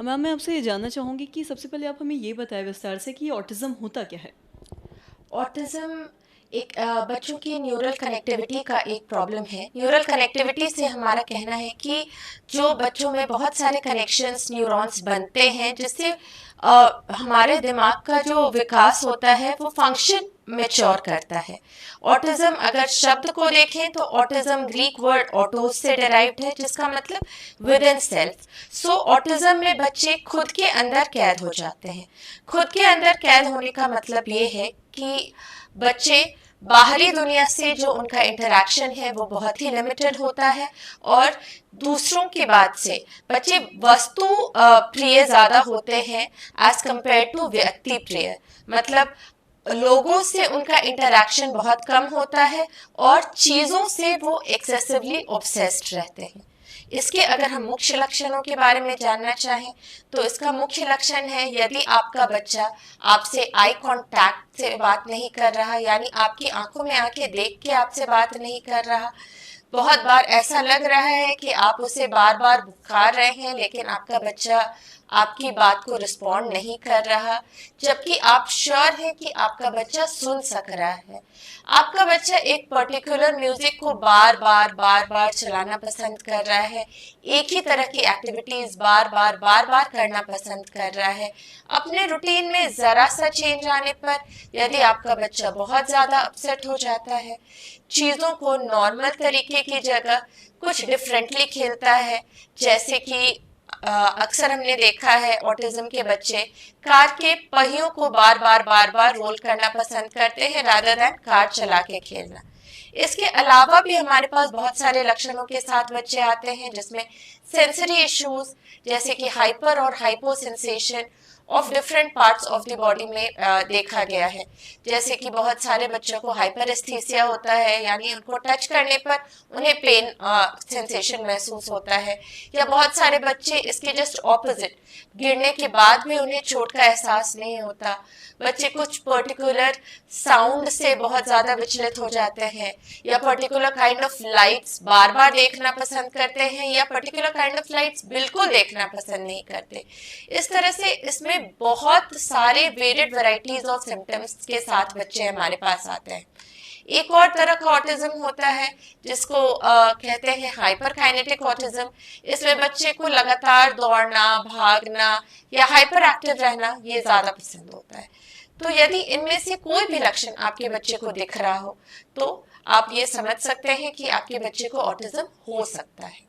Ma'am मैं आपसे ये जानना चाहूँगी कि सबसे पहले आप हमें ये बताएं विस्तार से कि ऑटिज़्म होता क्या है? ऑटिज्म एक बच्चों की न्यूरल कनेक्टिविटी का एक प्रॉब्लम है। न्यूरल कनेक्टिविटी से हमारा कहना है कि जो बच्चों में बहुत सारे कनेक्शंस न्यूरॉन्स बनते हैं जिससे हमारे दिमाग का जो विकास होता है वो फंक्शन मेच्योर करता है। ऑटिज्म अगर शब्द को देखें तो ऑटिज्म ग्रीक वर्ड ऑटोस से डिराइव्ड है जिसका मतलब with in self. So autism में बच्चे खुद के अंदर कैद हो जाते हैं। खुद के अंदर कैद होने का मतलब ये है कि बच्चे बाहरी दुनिया से जो उनका इंटरेक्शन है वो बहुत ही लिमिटेड होता है और दूसरों की बात से बच्चे वस्तु प्रिय ज्यादा होते हैं एज कंपेयर टू व्यक्ति प्रिय। मतलब लोगों से उनका इंटरेक्शन बहुत कम होता है और चीजों से वो एक्सेसिवली ऑब्सेस्ड रहते हैं। इसके अगर हम मुख्य लक्षणों के बारे में जानना चाहें तो इसका मुख्य लक्षण है यदि आपका बच्चा आपसे आई कांटेक्ट से बात नहीं कर रहा, यानी आपकी आंखों में आंखें देख के आपसे बात नहीं कर रहा। बहुत बार ऐसा लग रहा है कि आप उसे बार बार पुकार रहे हैं लेकिन आपका बच्चा आपकी बात को रिस्पॉन्ड नहीं कर रहा, जबकि आप श्योर हैं कि आपका बच्चा सुन सक रहा है। आपका बच्चा एक पर्टिकुलर म्यूजिक को बार बार चलाना पसंद कर रहा है, एक ही तरह की एक्टिविटीज बार बार करना पसंद कर रहा है। अपने रूटीन में जरा सा चेंज आने पर यदि आपका बच्चा बहुत ज्यादा अपसेट हो जाता है, चीजों को नॉर्मल तरीके की जगह कुछ डिफरेंटली खेलता है, जैसे कि अक्सर हमने देखा है ऑटिज्म के बच्चे कार के पहियों को बार बार रोल करना पसंद करते हैं रादर देन कार चला के खेलना। इसके अलावा भी हमारे पास बहुत सारे लक्षणों के साथ बच्चे आते हैं जिसमें सेंसरी इश्यूज जैसे कि हाइपर और hypo sensation of different parts of the body में देखा गया है। जैसे कि बहुत सारे बच्चों को हाइपर एस्थीसिया होता है, यानी उनको टच करने पर उन्हें पेन सेंसेशन महसूस होता है, या बहुत सारे बच्चे इसके जस्ट ऑपोजिट गिरने के बाद भी उन्हें चोट का एहसास नहीं होता। बच्चे कुछ पर्टिकुलर साउंड से बहुत ज्यादा विचलित हो जाते हैं, या पर्टिकुलर काइंड ऑफ लाइट्स बार बार देखना पसंद करते हैं, या पर्टिकुलर काइंड ऑफ लाइट्स बिल्कुल देखना पसंद नहीं करते। इस तरह से इसमें बहुत सारे वेरिड वैरायटीज ऑफ सिम्टम्स के साथ बच्चे हमारे पास आते हैं। एक और तरह का ऑटिज्म होता है जिसको कहते हैं हाइपर काइनेटिक ऑटिज्म। इसमें बच्चे को लगातार दौड़ना, भागना या हाइपर एक्टिव रहना ये ज्यादा पसंद होता है। तो यदि इनमें से कोई भी लक्षण आपके बच्चे को दिख रहा हो तो आप ये समझ सकते हैं कि आपके बच्चे को ऑटिज्म हो सकता है।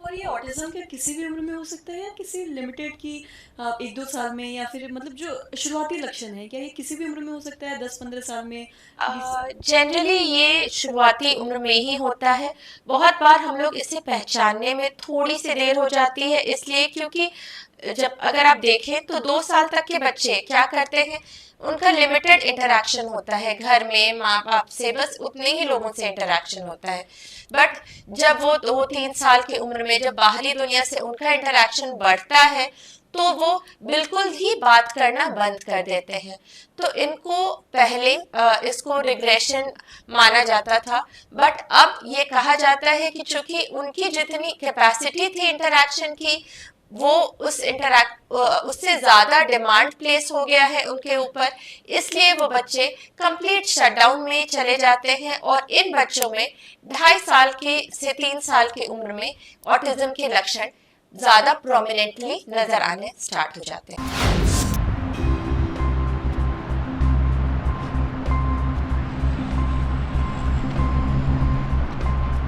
और ये ऑटिज़्म क्या किसी भी उम्र में हो सकता है या किसी लिमिटेड की 1-2 साल में, या फिर मतलब जो शुरुआती लक्षण है क्या ये किसी भी उम्र में हो सकता है 10-15 साल में, 20 साल? जनरली ये शुरुआती उम्र में ही होता है। बहुत बार हम लोग इसे पहचानने में थोड़ी सी देर हो जाती है, इसलिए क्योंकि जब अगर आप देखें तो 2 साल तक के बच्चे क्या करते हैं, उनका लिमिटेड इंटरेक्शन होता है घर में माँ बाप से, बस उतने ही लोगों से इंटरेक्शन होता है। बट जब वो 2-3 साल की उम्र में जब बाहरी दुनिया से उनका इंटरेक्शन बढ़ता है तो वो बिल्कुल ही बात करना बंद कर देते हैं। तो इनको पहले इसको रिग्रेशन माना जाता था, बट अब ये कहा जाता है कि चूंकि उनकी जितनी कैपेसिटी थी इंटरेक्शन की वो उससे ज्यादा डिमांड प्लेस हो गया है उनके ऊपर, इसलिए वो बच्चे कंप्लीट शटडाउन में चले जाते हैं और इन बच्चों में 2.5 साल के से 3 साल की उम्र में ऑटिज्म के लक्षण ज्यादा प्रोमिनेंटली नजर आने स्टार्ट हो जाते हैं।